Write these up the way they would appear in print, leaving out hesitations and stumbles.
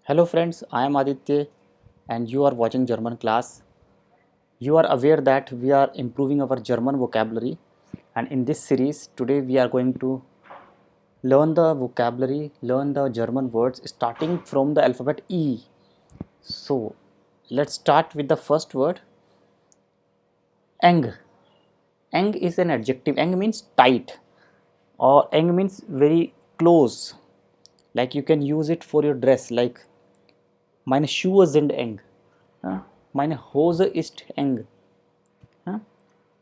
Hello friends, I am Aditya and you are watching German class. You are aware that we are improving our German vocabulary, and in this series today we are going to learn the vocabulary, learn the German words starting from the alphabet E. So let's start with the first word, eng. Eng is an adjective. Eng means tight, or eng means very close. Like you can use it for your dress, like meine Schuhe sind eng. Meine Hose ist eng.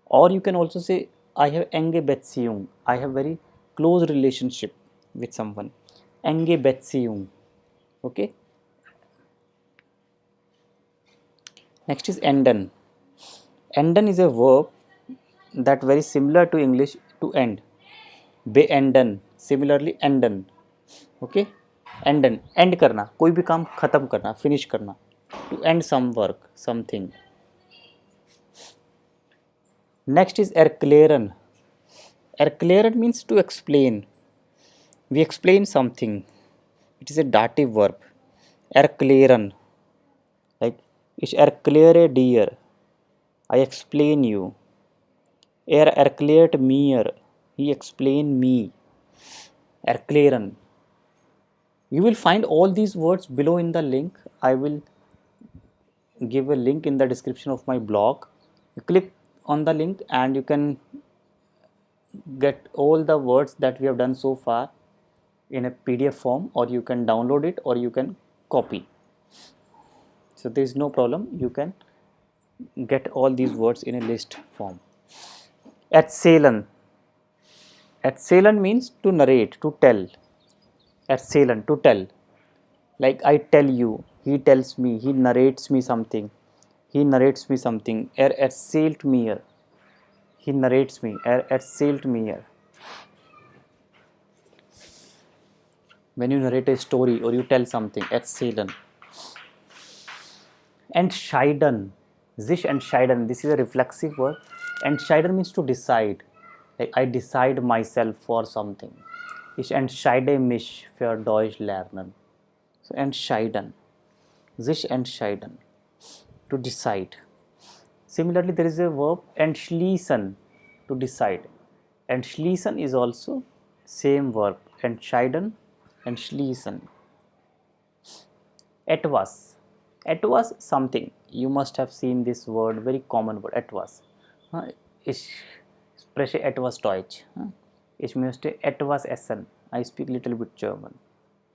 Or you can also say, I have enge Beziehung. I have very close relationship with someone. Enge Beziehung. Okay. Next is enden. Enden is a verb that very similar to English to end. Beenden. Similarly, enden. Okay. Enden. End करना. कोई भी काम खत्म करना. Finish करना. To end some work, something. Next is erklären. Erklären means to explain. We explain something. It is a dative verb. Erklären. Like, ich erkläre dir. I explain you. Er erklärt mir. He explain me. Erklären. You will find all these words below in the link. I will give a link in the description of my blog. You click on the link and you can get all the words that we have done so far in a PDF form, or you can download it, or you can copy. So there is no problem, you can get all these words in a list form. Erzählen. Erzählen means to narrate, to tell. Erzählen, to tell. Like I tell you, he tells me, he narrates me something. He narrates me something. Erzählt mir. He narrates me. Erzählt mir. When you narrate a story or you tell something, erzählen. Entscheiden. Sich entscheiden. This is a reflexive word. Entscheiden means to decide. Like I decide myself for something. Ich entscheide mich für Deutsch lernen. So entscheiden. Sich entscheiden. To decide. Similarly, there is a verb entschließen, to decide. Entschließen is also same verb. Entscheiden, entschließen. Etwas. Etwas something. You must have seen this word, very common word, etwas. Ich spreche etwas Deutsch. Ich möchte etwas essen. I speak little bit German.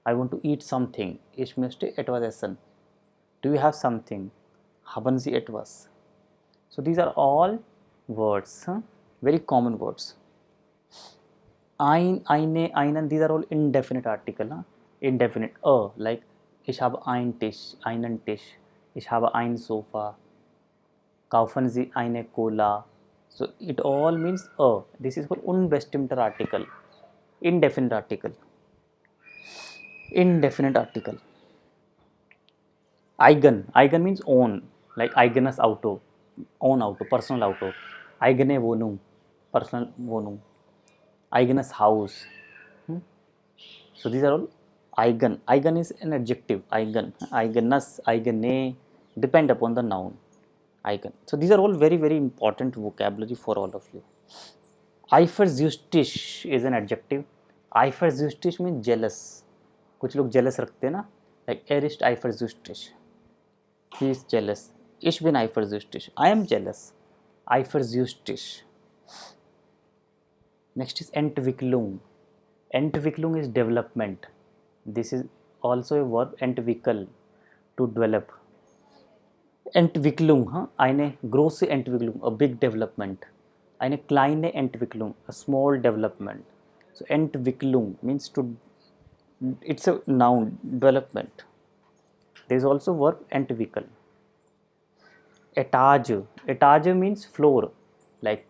I want to eat something. Ich möchte etwas essen. Do you have something? Haben Sie etwas? So these are all words, very common words. Ein, eine, einen, these are all indefinite article. Indefinite. Like ich habe einen Tisch. Ich habe ein Sofa. Kaufen Sie eine Cola. So it all means This is called unbestimmter article. Indefinite article. Indefinite article. Eigen. Eigen means own. Like eigenes Auto. Own Auto. Personal Auto. Eigene Wohnung. Personal Wohnung. Eigenes Haus. So these are all eigen. Eigen is an adjective. Eigen. Eigenes. Eigene. Depend upon the noun. Eigen. So these are all very very important vocabulary for all of you. Eifersüchtig is an adjective. Eifersüchtig means jealous. कुछ लोग jealous रखते हैं ना. Like er ist eifersüchtig. He is jealous. Ich bin eifersüchtig. I am jealous. Eifersüchtig. Next is Entwicklung. Entwicklung is development. This is also a verb, entwickel, to develop. Entwicklung, eine große Entwicklung, a big development. Eine kleine Entwicklung, a small development. So Entwicklung means to, it's a noun, development. There is also verb entwickel. Etage. Etage means floor. Like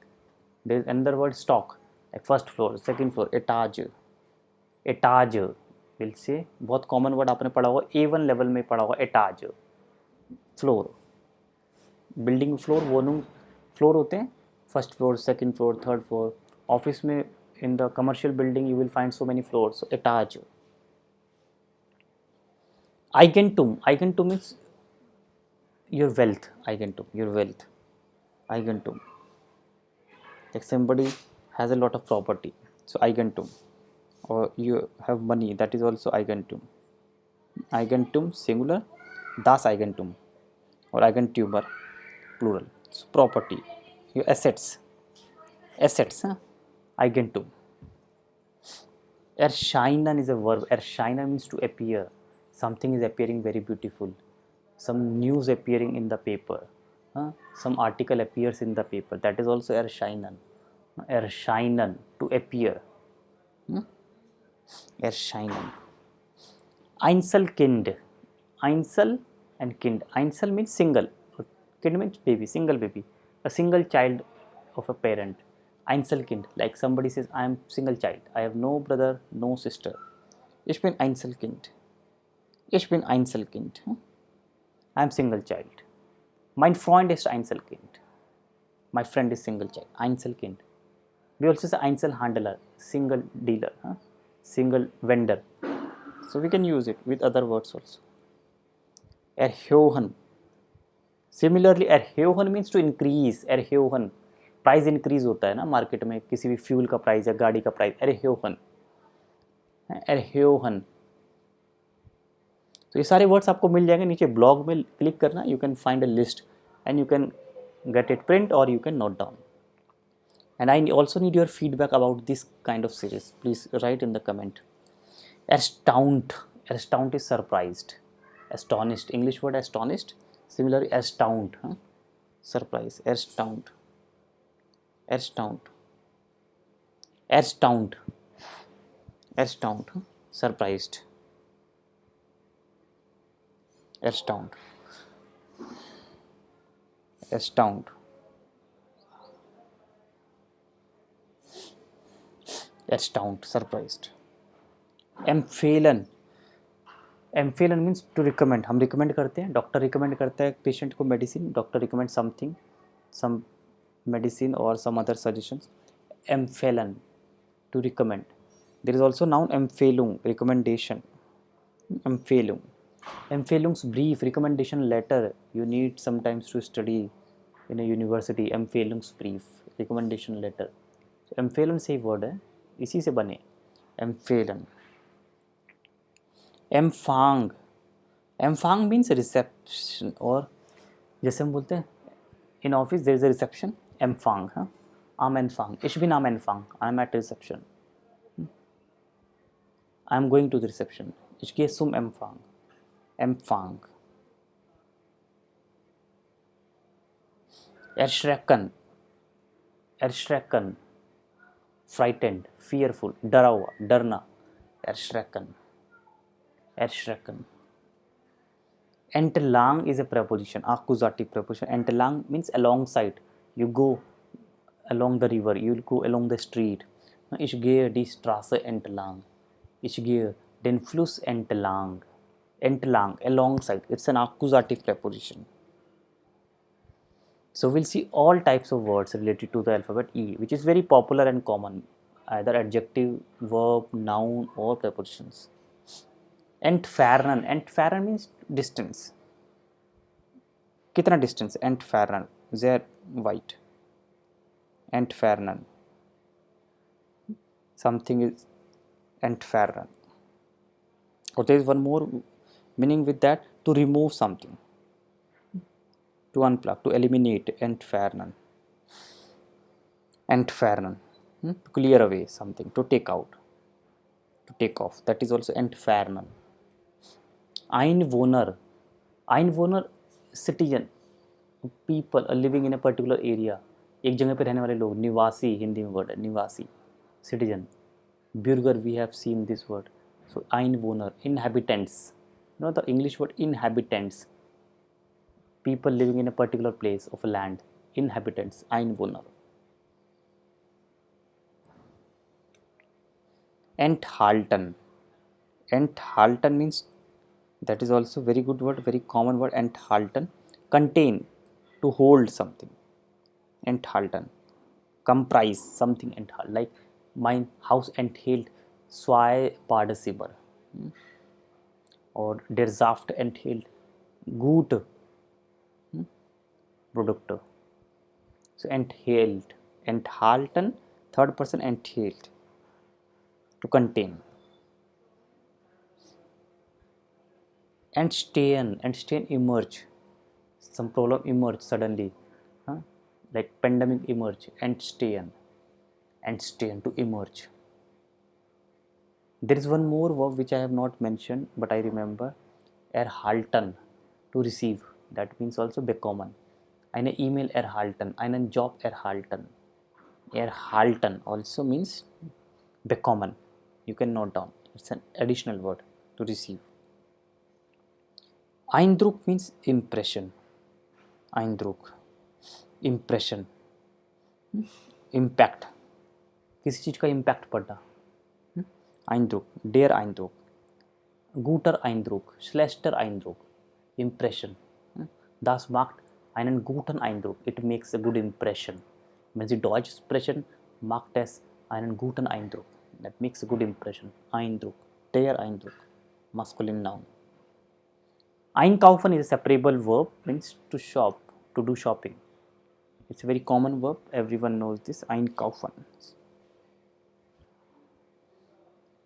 there is another word, stock. Like first floor, second floor. Etage. Etage. We'll say बहुत common word आपने पढ़ा होगा, A1 level में पढ़ा होगा, etage. Floor. Building floor, wohnung floor होते हैं. First floor, second floor, third floor. Office में, in the commercial building you will find so many floors. So etage. Eigentum means your wealth. Your wealth. Eigentum. Like somebody has a lot of property, so eigentum. Or you have money, that is also eigentum. Eigentum singular, das Eigentum or Eigentumer plural. So property, your assets, huh? Eigentum. Erscheinen is a verb. Erscheinen means to appear. Something is appearing very beautiful. Some news appearing in the paper. Some article appears in the paper. That is also erscheinen. Erscheinen, to appear. Erscheinen. Einzelkind. Einsel and kind. Einsel means single. Kind means baby, single baby. A single child of a parent. Einzelkind. Like somebody says, I am single child. I have no brother, no sister. Ich bin Einzelkind. Ich bin Einzelkind. I am single child. Mein Freund ist Einzelkind. My friend is single child. Einzelkind. We also say Einzelhandler, single dealer, single vendor. So we can use it with other words also. Erhöhen. Similarly, erhöhen means to increase. Erhöhen, price increase होता है ना market में, किसी भी fuel का price या गाड़ी का प्राइस. erhöhen. erhöhen. तो ये सारे वर्ड्स आपको मिल जाएंगे नीचे ब्लॉग में, क्लिक करना, you can find a list and you can get it print or you can note down. And I also need your feedback about this kind of series. Please write in the comment. Astound. Astound is surprised. Astonished, English word astonished. Similarly, astound, surprise. Astound. Astound. Astound. Astound, surprised. Astound. Astound. Astound, surprised. Emphalan. Emphalan means to recommend. हम recommend करते हैं, doctor recommend करता है patient को medicine, doctor recommend something, some medicine or some other suggestions. Emphalan, to recommend. There is also noun empfehlung, recommendation. Empfehlung. Empfehlung's brief, recommendation letter you need sometimes to study in a university. Empfehlung's brief, recommendation letter. So empfehlen सही word है, इसी से बने. Empfehlen. Empfang. Empfang means reception, और जैसे हम बोलते हैं in office there is a reception. Empfang, am Empfang. Ich bin am Empfang. I am at reception. I am going to the reception. Ich gehe zum Empfang. Empfang. Erschrecken. Erschrecken. Frightened, fearful, डरा हुआ, डरना. Erschrecken. Erschrecken. Entlang is a preposition, accusative preposition. Entlang means alongside. You go along the river, you will go along the street. Ich gehe die Straße entlang. Ich gehe den Fluss entlang. Entlang, alongside. It's an accusative preposition. So we'll see all types of words related to the alphabet E, which is very popular and common, either adjective, verb, noun or prepositions. Entfernen. Entfernen means distance. कितना distance? Entfernen. Sehr weit. Entfernen. Something is entfernen. Or there is one more meaning with that, to remove something. To unplug, to eliminate. Entfernen. Entfernen. To clear away something, to take out, to take off. That is also entfernen. Einwohner. Einwohner, citizen, people living in a particular area. एक जगह पे रहने वाले लोग. निवासी हिंदी में word है, निवासी, citizen. Bürger, we have seen this word. So Einwohner. Inhabitants. You know the English word inhabitants. People living in a particular place of a land. Inhabitants. Einwohner. Enthalten. Enthalten means, that is also very good word, very common word. Enthalten. Contain, to hold something. Enthalten. Comprise something. Enthalten. Like mein Haus enthält 2 Badezimmer. or der Saft enthält gut Produkte. So enthält, enthalten, third person enthält, to contain. Entstehen emerge, some problem emerge suddenly, like pandemic emerge. Entstehen to emerge. There is one more verb which I have not mentioned, but I remember, erhalten, to receive. That means also bekommen. Eine E-Mail erhalten, einen Job erhalten. Erhalten also means bekommen. You can note down. It's an additional word, to receive. Eindruck means impression. Eindruck, impression, impact. किसी चीज़ का impact पड़ना. Eindruck, der Eindruck, guter Eindruck, schlechter Eindruck, impression. Das macht einen guten Eindruck. It makes a good impression. Wenn Sie Deutsch sprechen, macht es einen guten Eindruck. That makes a good impression. Eindruck, der Eindruck, masculine noun. Einkaufen is a separable verb, means to shop, to do shopping. It's a very common verb. Everyone knows this. Einkaufen.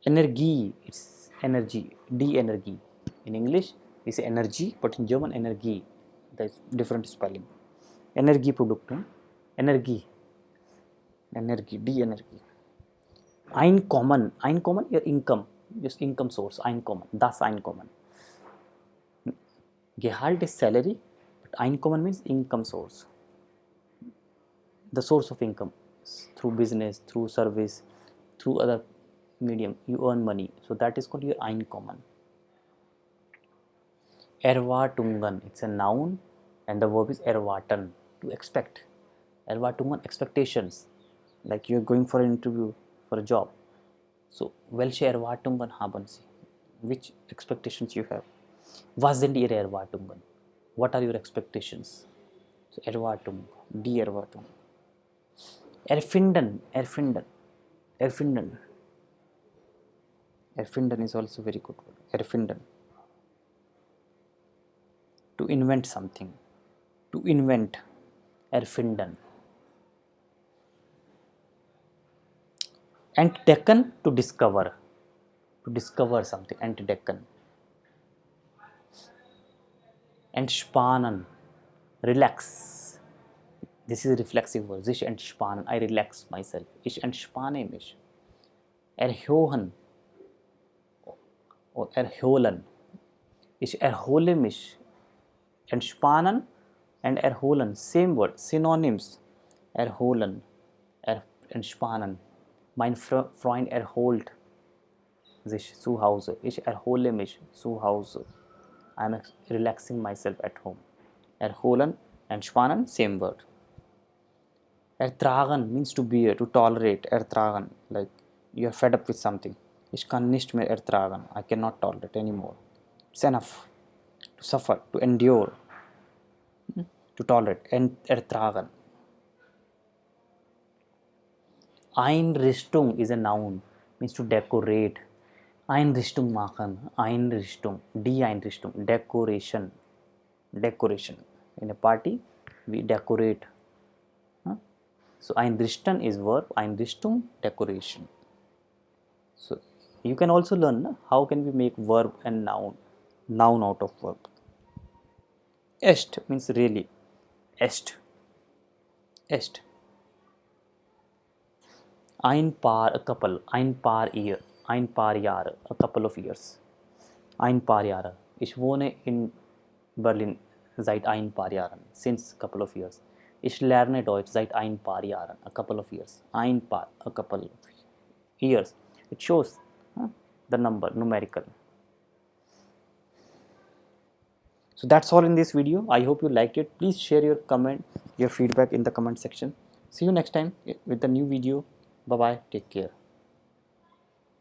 Energie, it's energy, die Energie. In English, we say energy, but in German, Energie. There's different spelling. Energieprodukte, Energie, die Energie. Einkommen, your income, just income source, Einkommen, das Einkommen. Gehalt is salary, but Einkommen means income source. The source of income, through business, through service, through other medium, you earn money. So that is called your Einkommen. Erwartungen, it's a noun and the verb is erwarten, to expect. Erwartungen, expectations. Like you're going for an interview for a job. So, welche Erwartungen haben Sie? Which expectations you have? Was sind Ihre Erwartungen? What are your expectations? So, Erwartung, die Erwartung. Erfinden. Erfinden is also very good word. Erfinden. To invent something. To invent. Erfinden. Entdecken, to discover. To discover something. Entdecken. Entspannen. Relax. This is a reflexive word. Sich entspannen. I relax myself. Ich entspanne mich. Erhöhen or erholen. Ich erhole mich. Entspannen and erholen, same word, synonyms. Erholen, entspannen. Mein Freund erholt sich zu Hause. Ich erhole mich zu Hause. I am relaxing myself at home. Erholen, entspannen, same word. Ertragen means to bear, to tolerate. Ertragen, like you are fed up with something. Ich kann nicht mehr ertragen. I cannot tolerate anymore. It's enough. To suffer, to endure, to tolerate. Ertragen. Einrichtung is a noun, means to decorate. Einrichtung machen, Einrichtung, die Einrichtung, decoration. Decoration. In a party, we decorate. So einrichten is verb, Einrichtung, decoration. So you can also learn how can we make verb and noun out of verb. Echt means really. Echt. Ein Paar, a couple. Ein Paar year. Ein Paar Jahre, a couple of years. Ein Paar Jahre. Ich wohne in Berlin seit ein paar Jahren. Since a couple of years. Ich lerne Deutsch seit ein paar Jahren. A couple of years. Ein Paar, a couple of years. It shows the number, numerical. So that's all in this video. I hope you liked it. Please share your comment, your feedback in the comment section. See you next time with the new video. Bye bye. Take care.